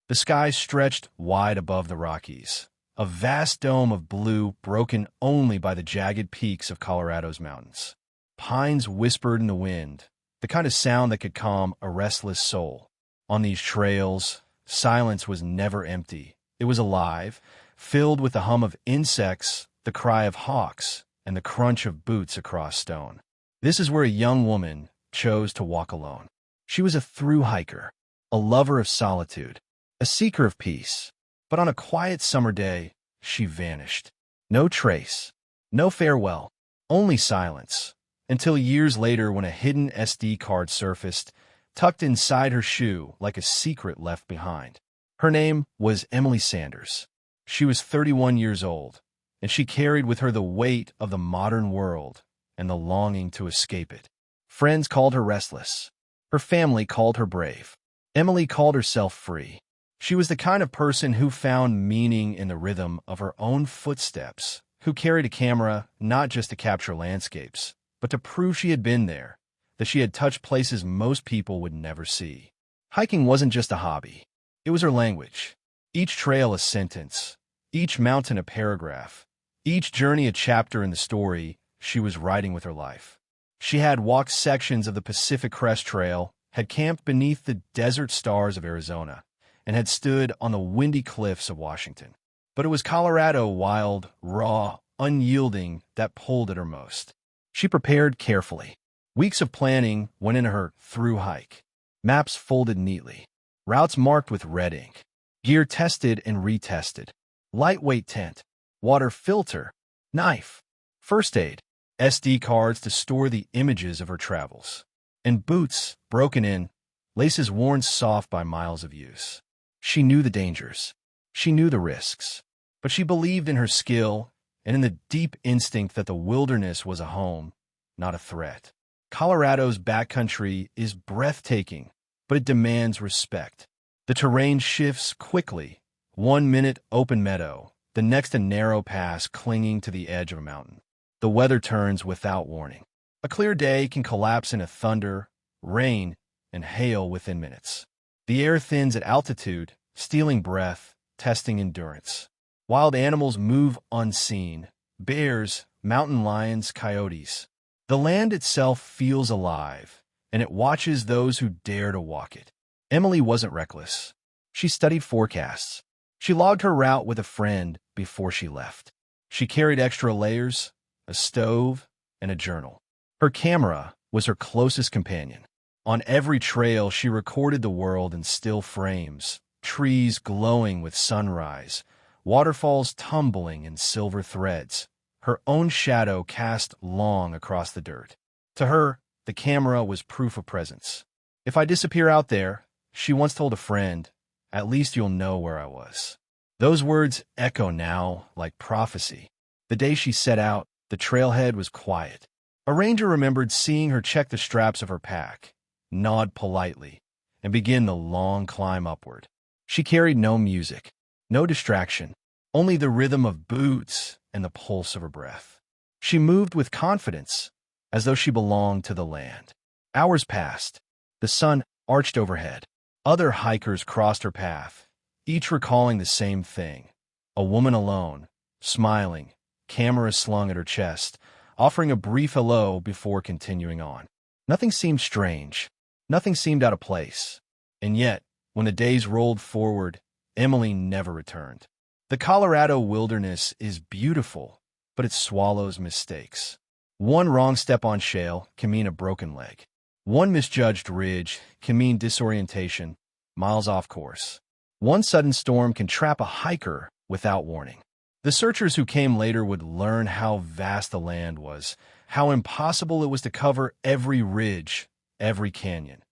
The sky stretched wide above the Rockies, a vast dome of blue broken only by the jagged peaks of Colorado's mountains. Pines whispered in the wind, the kind of sound that could calm a restless soul. On these trails, silence was never empty. It was alive, filled with the hum of insects, the cry of hawks, and the crunch of boots across stone. This is where a young woman chose to walk alone. She was a thru-hiker, a lover of solitude, a seeker of peace. But on a quiet summer day, she vanished. No trace, no farewell, only silence. Until years later when a hidden SD card surfaced, tucked inside her shoe like a secret left behind. Her name was Emily Sanders. She was 31 years old, and she carried with her the weight of the modern world and the longing to escape it. Friends called her restless. Her family called her brave. Emily called herself free. She was the kind of person who found meaning in the rhythm of her own footsteps, who carried a camera not just to capture landscapes, but to prove she had been there, that she had touched places most people would never see. Hiking wasn't just a hobby. It was her language. Each trail a sentence, each mountain a paragraph, each journey a chapter in the story she was writing with her life. She had walked sections of the Pacific Crest Trail, had camped beneath the desert stars of Arizona, and had stood on the windy cliffs of Washington. But it was Colorado, wild, raw, unyielding, that pulled at her most. She prepared carefully. Weeks of planning went into her thru-hike. Maps folded neatly. Routes marked with red ink. Gear tested and retested. Lightweight tent. Water filter. Knife. First aid. SD cards to store the images of her travels. And boots, broken in, laces worn soft by miles of use. She knew the dangers. She knew the risks. But she believed in her skill and in the deep instinct that the wilderness was a home, not a threat. Colorado's backcountry is breathtaking, but it demands respect. The terrain shifts quickly. 1 minute open meadow, the next a narrow pass clinging to the edge of a mountain. The weather turns without warning. A clear day can collapse into thunder, rain, and hail within minutes. The air thins at altitude, stealing breath, testing endurance. Wild animals move unseen. Bears, mountain lions, coyotes. The land itself feels alive, and it watches those who dare to walk it. Emily wasn't reckless. She studied forecasts. She logged her route with a friend before she left. She carried extra layers, a stove, and a journal. Her camera was her closest companion. On every trail, she recorded the world in still frames, trees glowing with sunrise, waterfalls tumbling in silver threads, her own shadow cast long across the dirt. To her, the camera was proof of presence. "If I disappear out there," she once told a friend, "at least you'll know where I was." Those words echo now like prophecy. The day she set out, the trailhead was quiet. A ranger remembered seeing her check the straps of her pack, nod politely, and begin the long climb upward. She carried no music, no distraction, only the rhythm of boots and the pulse of her breath. She moved with confidence, as though she belonged to the land. Hours passed. The sun arched overhead. Other hikers crossed her path, each recalling the same thing. A woman alone, smiling, camera slung at her chest, offering a brief hello before continuing on. Nothing seemed strange. Nothing seemed out of place. And yet, when the days rolled forward, Emily never returned. The Colorado wilderness is beautiful, but it swallows mistakes. One wrong step on shale can mean a broken leg. One misjudged ridge can mean disorientation, miles off course. One sudden storm can trap a hiker without warning. The searchers who came later would learn how vast the land was, how impossible it was to cover every ridge, every canyon,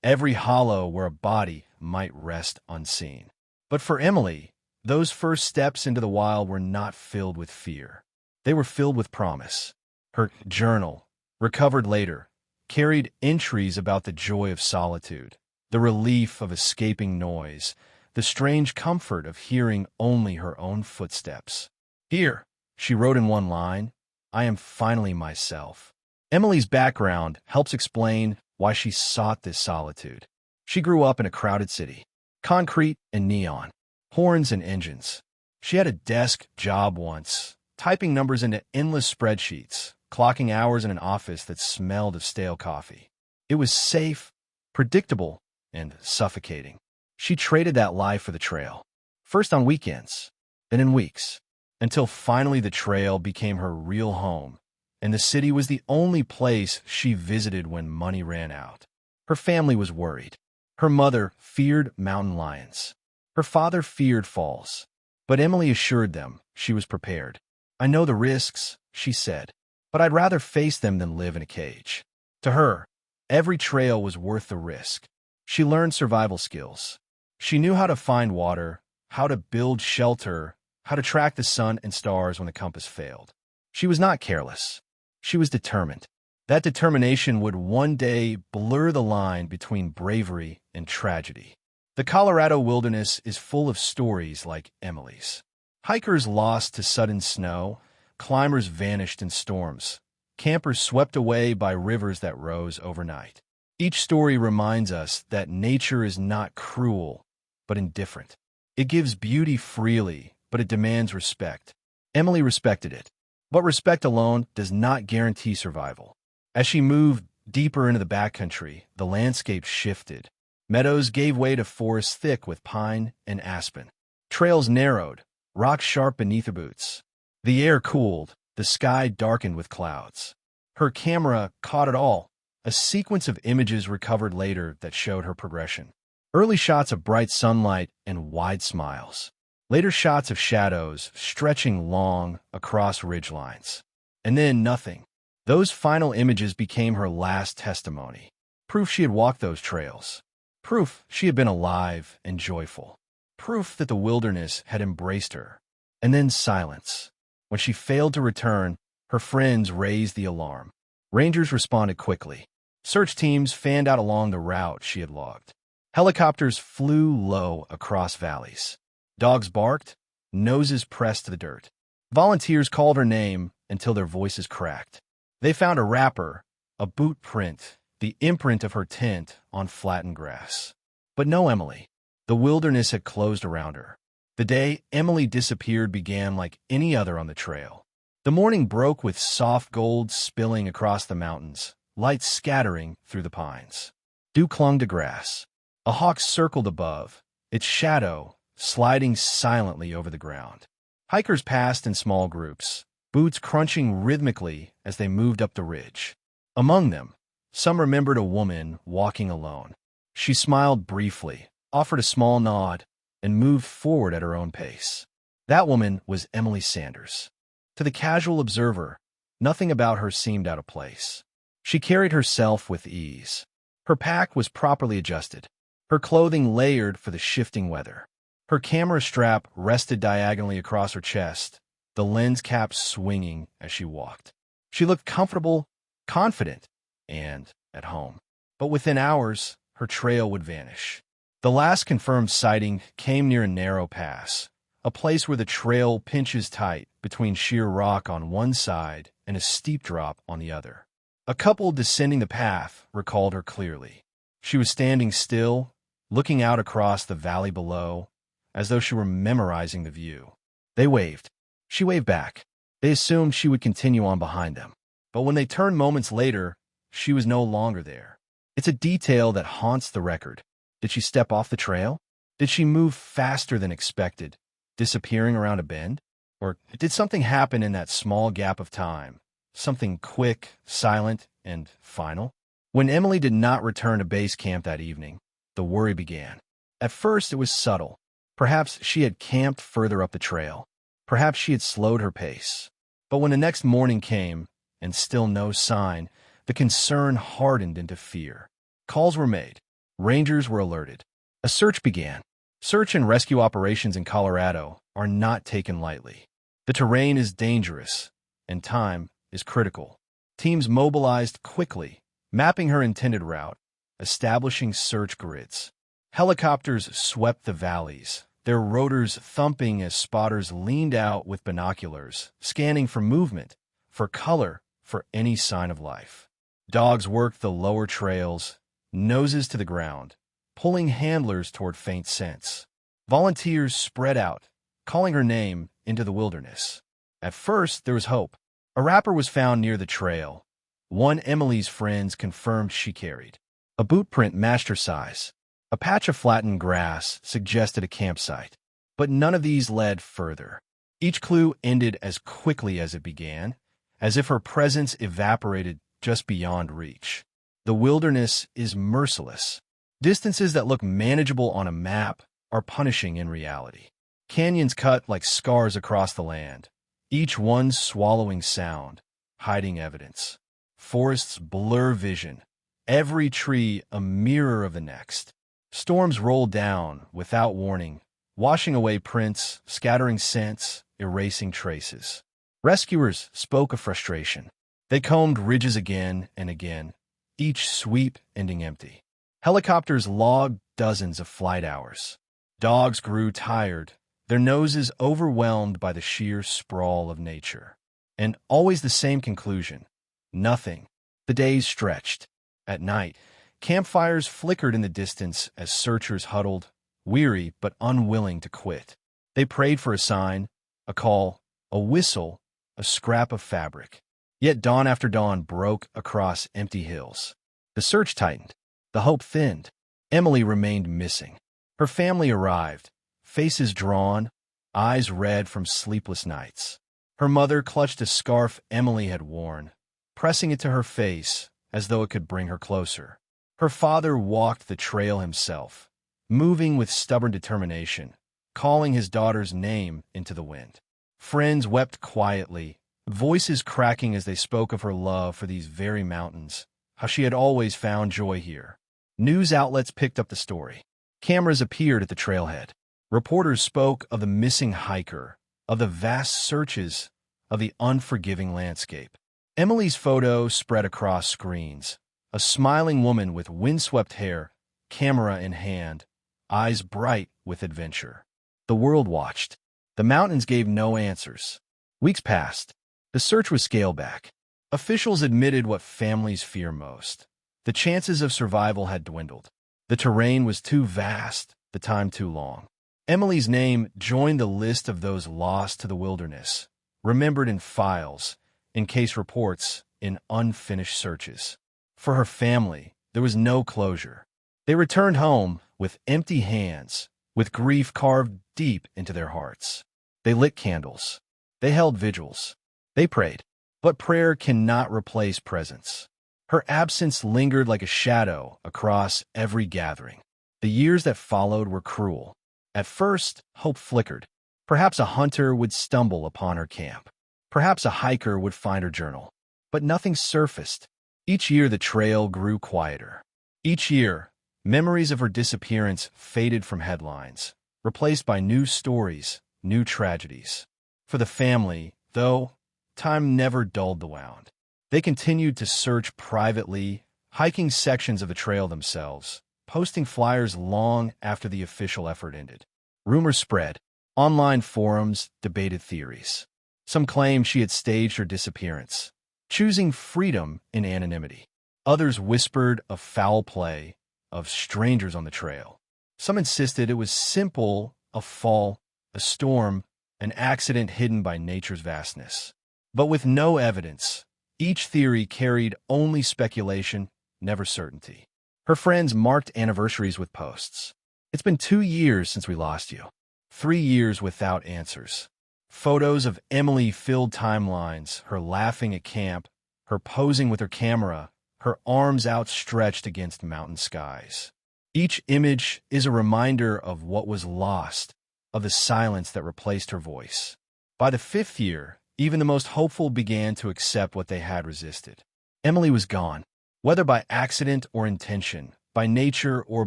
every hollow where a body might rest unseen. But for Emily, those first steps into the wild were not filled with fear. They were filled with promise. Her journal, recovered later, carried entries about the joy of solitude, the relief of escaping noise, the strange comfort of hearing only her own footsteps. "Here," she wrote in one line, "I am finally myself." Emily's background helps explain why she sought this solitude. She grew up in a crowded city. Concrete and neon. Horns and engines. She had a desk job once, typing numbers into endless spreadsheets, clocking hours in an office that smelled of stale coffee. It was safe, predictable, and suffocating. She traded that life for the trail. First on weekends, then in weeks, until finally the trail became her real home, and the city was the only place she visited when money ran out. Her family was worried. Her mother feared mountain lions. Her father feared falls. But Emily assured them she was prepared. "I know the risks," she said, "but I'd rather face them than live in a cage." To her, every trail was worth the risk. She learned survival skills. She knew how to find water, how to build shelter, how to track the sun and stars when the compass failed. She was not careless. She was determined. That determination would one day blur the line between bravery and tragedy. The Colorado wilderness is full of stories like Emily's. Hikers lost to sudden snow, climbers vanished in storms, campers swept away by rivers that rose overnight. Each story reminds us that nature is not cruel, but indifferent. It gives beauty freely, but it demands respect. Emily respected it, but respect alone does not guarantee survival. As she moved deeper into the backcountry, the landscape shifted. Meadows gave way to forests thick with pine and aspen. Trails narrowed, rocks sharp beneath her boots. The air cooled, the sky darkened with clouds. Her camera caught it all, a sequence of images recovered later that showed her progression. Early shots of bright sunlight and wide smiles. Later shots of shadows stretching long across ridgelines. And then nothing. Those final images became her last testimony. Proof she had walked those trails. Proof she had been alive and joyful. Proof that the wilderness had embraced her. And then silence. When she failed to return, her friends raised the alarm. Rangers responded quickly. Search teams fanned out along the route she had logged. Helicopters flew low across valleys. Dogs barked, noses pressed to the dirt. Volunteers called her name until their voices cracked. They found a wrapper, a boot print, the imprint of her tent on flattened grass. But no Emily. The wilderness had closed around her. The day Emily disappeared began like any other on the trail. The morning broke with soft gold spilling across the mountains, light scattering through the pines. Dew clung to grass. A hawk circled above, its shadow sliding silently over the ground. Hikers passed in small groups, boots crunching rhythmically as they moved up the ridge. Among them, some remembered a woman walking alone. She smiled briefly, offered a small nod, and moved forward at her own pace. That woman was Emily Sanders. To the casual observer, nothing about her seemed out of place. She carried herself with ease. Her pack was properly adjusted, her clothing layered for the shifting weather. Her camera strap rested diagonally across her chest, the lens cap swinging as she walked. She looked comfortable, confident, and at home. But within hours, her trail would vanish. The last confirmed sighting came near a narrow pass, a place where the trail pinches tight between sheer rock on one side and a steep drop on the other. A couple descending the path recalled her clearly. She was standing still, looking out across the valley below, as though she were memorizing the view. They waved. She waved back. They assumed she would continue on behind them. But when they turned moments later, she was no longer there. It's a detail that haunts the record. Did she step off the trail? Did she move faster than expected, disappearing around a bend? Or did something happen in that small gap of time? Something quick, silent, and final? When Emily did not return to base camp that evening, the worry began. At first, it was subtle. Perhaps she had camped further up the trail. Perhaps she had slowed her pace. But when the next morning came, and still no sign, the concern hardened into fear. Calls were made. Rangers were alerted. A search began. Search and rescue operations in Colorado are not taken lightly. The terrain is dangerous, and time is critical. Teams mobilized quickly, mapping her intended route, establishing search grids. Helicopters swept the valleys, their rotors thumping as spotters leaned out with binoculars, scanning for movement, for color, for any sign of life. Dogs worked the lower trails, noses to the ground, pulling handlers toward faint scents. Volunteers spread out, calling her name into the wilderness. At first, there was hope. A wrapper was found near the trail. One Emily's friends confirmed she carried. A boot print matched her size. A patch of flattened grass suggested a campsite. But none of these led further. Each clue ended as quickly as it began, as if her presence evaporated just beyond reach. The wilderness is merciless. Distances that look manageable on a map are punishing in reality. Canyons cut like scars across the land, each one swallowing sound, hiding evidence. Forests blur vision, every tree a mirror of the next. Storms roll down without warning, washing away prints, scattering scents, erasing traces. Rescuers spoke of frustration. They combed ridges again and again, each sweep ending empty. Helicopters logged dozens of flight hours. Dogs grew tired, their noses overwhelmed by the sheer sprawl of nature. And always the same conclusion: nothing. The days stretched. At night, campfires flickered in the distance as searchers huddled, weary but unwilling to quit. They prayed for a sign, a call, a whistle, a scrap of fabric. Yet dawn after dawn broke across empty hills. The search tightened. The hope thinned. Emily remained missing. Her family arrived, faces drawn, eyes red from sleepless nights. Her mother clutched a scarf Emily had worn, pressing it to her face as though it could bring her closer. Her father walked the trail himself, moving with stubborn determination, calling his daughter's name into the wind. Friends wept quietly, voices cracking as they spoke of her love for these very mountains, how she had always found joy here. News outlets picked up the story. Cameras appeared at the trailhead. Reporters spoke of the missing hiker, of the vast searches, of the unforgiving landscape. Emily's photo spread across screens, a smiling woman with windswept hair, camera in hand, eyes bright with adventure. The world watched. The mountains gave no answers. Weeks passed. The search was scaled back. Officials admitted what families fear most. The chances of survival had dwindled. The terrain was too vast, the time too long. Emily's name joined the list of those lost to the wilderness, remembered in files, in case reports, in unfinished searches. For her family, there was no closure. They returned home with empty hands, with grief carved deep into their hearts. They lit candles. They held vigils. They prayed. But prayer cannot replace presence. Her absence lingered like a shadow across every gathering. The years that followed were cruel. At first, hope flickered. Perhaps a hunter would stumble upon her camp. Perhaps a hiker would find her journal. But nothing surfaced. Each year the trail grew quieter. Each year, memories of her disappearance faded from headlines, replaced by new stories, new tragedies. For the family, though, time never dulled the wound. They continued to search privately, hiking sections of the trail themselves, posting flyers long after the official effort ended. Rumors spread. Online forums debated theories. Some claimed she had staged her disappearance, choosing freedom in anonymity. Others whispered of foul play, of strangers on the trail. Some insisted it was simple, a fall, a storm, an accident hidden by nature's vastness. But with no evidence, each theory carried only speculation, never certainty. Her friends marked anniversaries with posts. It's been 2 years since we lost you. 3 years without answers. Photos of Emily filled timelines, her laughing at camp, her posing with her camera, her arms outstretched against mountain skies. Each image is a reminder of what was lost, of the silence that replaced her voice. By the 5th year, even the most hopeful began to accept what they had resisted. Emily was gone. Whether by accident or intention, by nature or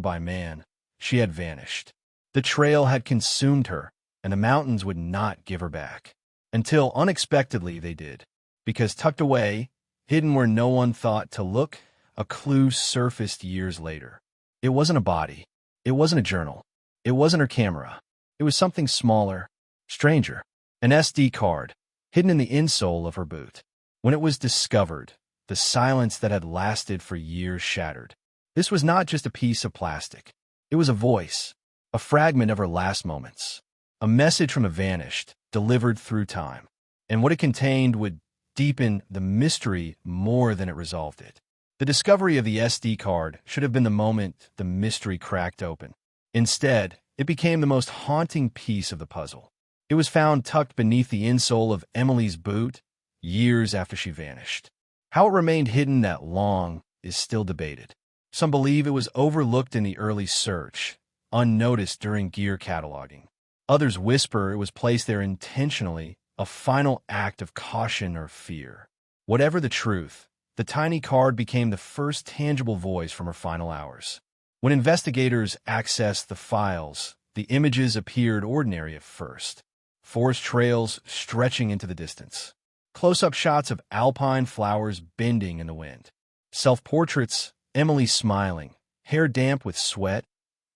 by man, she had vanished. The trail had consumed her, and the mountains would not give her back. Until unexpectedly they did. Because tucked away, hidden where no one thought to look, a clue surfaced years later. It wasn't a body. It wasn't a journal. It wasn't her camera. It was something smaller, stranger. An SD card, hidden in the insole of her boot. When it was discovered, the silence that had lasted for years shattered. This was not just a piece of plastic. It was a voice, a fragment of her last moments, a message from a vanished, delivered through time. And what it contained would deepen the mystery more than it resolved it. The discovery of the SD card should have been the moment the mystery cracked open. Instead, it became the most haunting piece of the puzzle. It was found tucked beneath the insole of Emily's boot years after she vanished. How it remained hidden that long is still debated. Some believe it was overlooked in the early search, unnoticed during gear cataloging. Others whisper it was placed there intentionally, a final act of caution or fear. Whatever the truth, the tiny card became the first tangible voice from her final hours. When investigators accessed the files, the images appeared ordinary at first. Forest trails stretching into the distance. Close-up shots of alpine flowers bending in the wind. Self-portraits, Emily smiling, hair damp with sweat,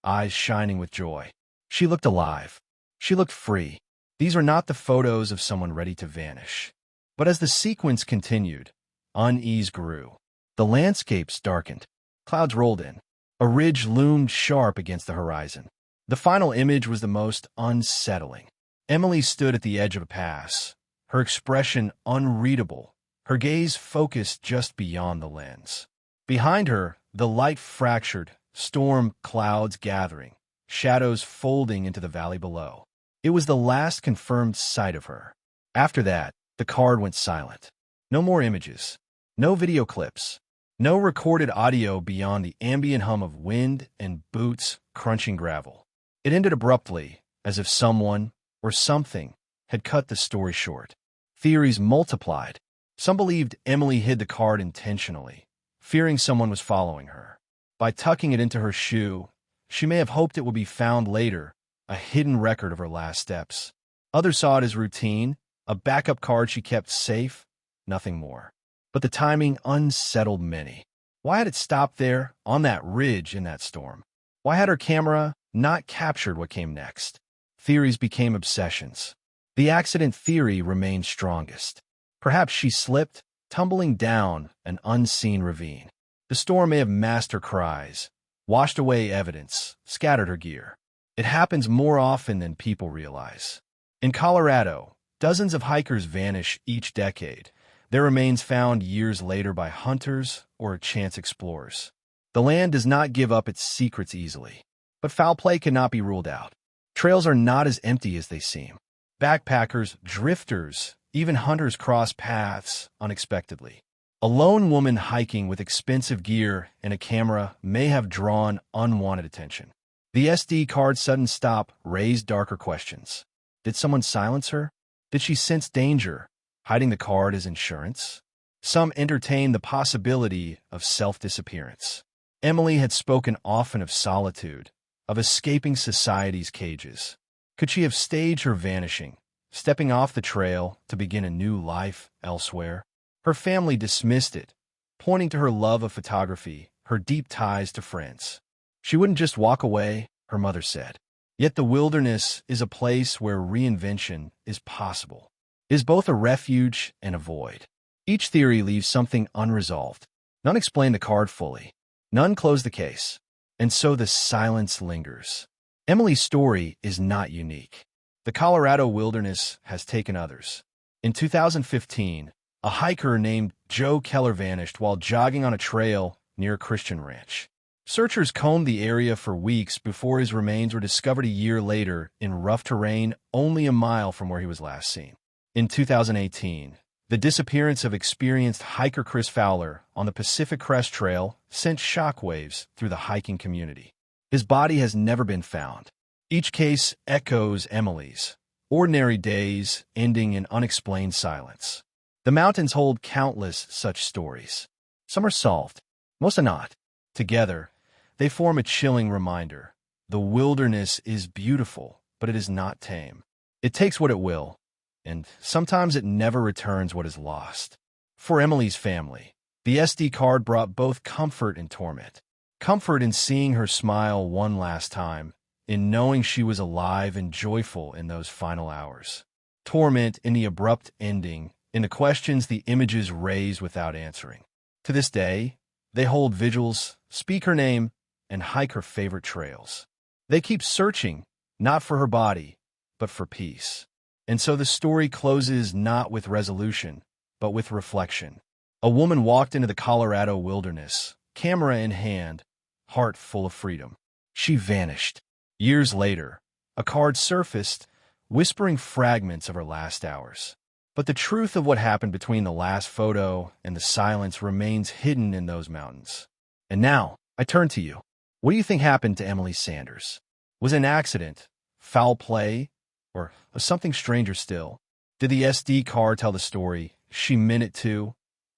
eyes shining with joy. She looked alive. She looked free. These were not the photos of someone ready to vanish. But as the sequence continued, unease grew. The landscapes darkened. Clouds rolled in. A ridge loomed sharp against the horizon. The final image was the most unsettling. Emily stood at the edge of a pass, her expression unreadable, her gaze focused just beyond the lens. Behind her, the light fractured, storm clouds gathering, shadows folding into the valley below. It was the last confirmed sight of her. After that, the card went silent. No more images, no video clips, no recorded audio beyond the ambient hum of wind and boots crunching gravel. It ended abruptly, as if someone or something had cut the story short. Theories multiplied. Some believed Emily hid the card intentionally, fearing someone was following her. By tucking it into her shoe, she may have hoped it would be found later, a hidden record of her last steps. Others saw it as routine, a backup card she kept safe, nothing more. But the timing unsettled many. Why had it stopped there, on that ridge in that storm? Why had her camera not captured what came next? Theories became obsessions. The accident theory remained strongest. Perhaps she slipped, tumbling down an unseen ravine. The storm may have masked her cries, washed away evidence, scattered her gear. It happens more often than people realize. In Colorado, dozens of hikers vanish each decade, their remains found years later by hunters or chance explorers. The land does not give up its secrets easily, but foul play cannot be ruled out. Trails are not as empty as they seem. Backpackers, drifters, even hunters cross paths unexpectedly. A lone woman hiking with expensive gear and a camera may have drawn unwanted attention. The SD card's sudden stop raised darker questions. Did someone silence her? Did she sense danger, hiding the card as insurance? Some entertained the possibility of self-disappearance. Emily had spoken often of solitude, of escaping society's cages. Could she have staged her vanishing, stepping off the trail to begin a new life elsewhere? Her family dismissed it, pointing to her love of photography, her deep ties to friends. She wouldn't just walk away, her mother said. Yet the wilderness is a place where reinvention is possible, is both a refuge and a void. Each theory leaves something unresolved. None explain the card fully. None close the case. And so the silence lingers. Emily's story is not unique. The Colorado wilderness has taken others. In 2015, a hiker named Joe Keller vanished while jogging on a trail near a Christian ranch. Searchers combed the area for weeks before his remains were discovered a year later in rough terrain only a mile from where he was last seen. In 2018, the disappearance of experienced hiker Chris Fowler on the Pacific Crest Trail sent shockwaves through the hiking community. His body has never been found. Each case echoes Emily's, ordinary days ending in unexplained silence. The mountains hold countless such stories. Some are solved, most are not. Together, they form a chilling reminder. The wilderness is beautiful, but it is not tame. It takes what it will, and sometimes it never returns what is lost. For Emily's family, the SD card brought both comfort and torment. Comfort in seeing her smile one last time, in knowing she was alive and joyful in those final hours. Torment in the abrupt ending, in the questions the images raise without answering. To this day, they hold vigils, speak her name, and hike her favorite trails. They keep searching, not for her body, but for peace. And so the story closes not with resolution, but with reflection. A woman walked into the Colorado wilderness, camera in hand, heart full of freedom. She vanished. Years later, a card surfaced, whispering fragments of her last hours. But the truth of what happened between the last photo and the silence remains hidden in those mountains. And now, I turn to you. What do you think happened to Emily Sanders? Was it an accident, foul play, or something stranger still? Did the SD card tell the story she meant it to?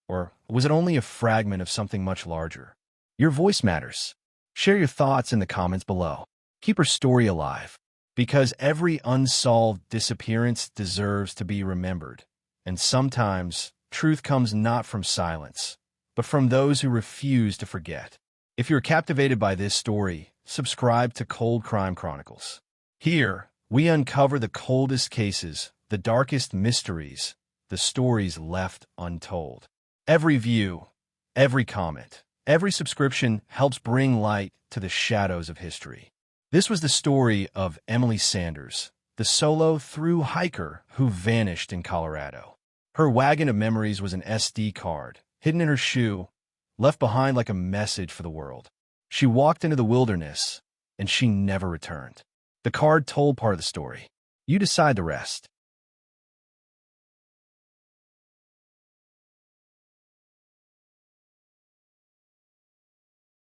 Or was it only a fragment of something much larger? Your voice matters. Share your thoughts in the comments below. Keep her story alive, because every unsolved disappearance deserves to be remembered. And sometimes, truth comes not from silence, but from those who refuse to forget. If you're captivated by this story, subscribe to Cold Crime Chronicles. Here, we uncover the coldest cases, the darkest mysteries, the stories left untold. Every view, every comment, every subscription helps bring light to the shadows of history. This was the story of Emily Sanders, the solo thru-hiker who vanished in Colorado. Her wagon of memories was an SD card, hidden in her shoe, left behind like a message for the world. She walked into the wilderness, and she never returned. The card told part of the story. You decide the rest.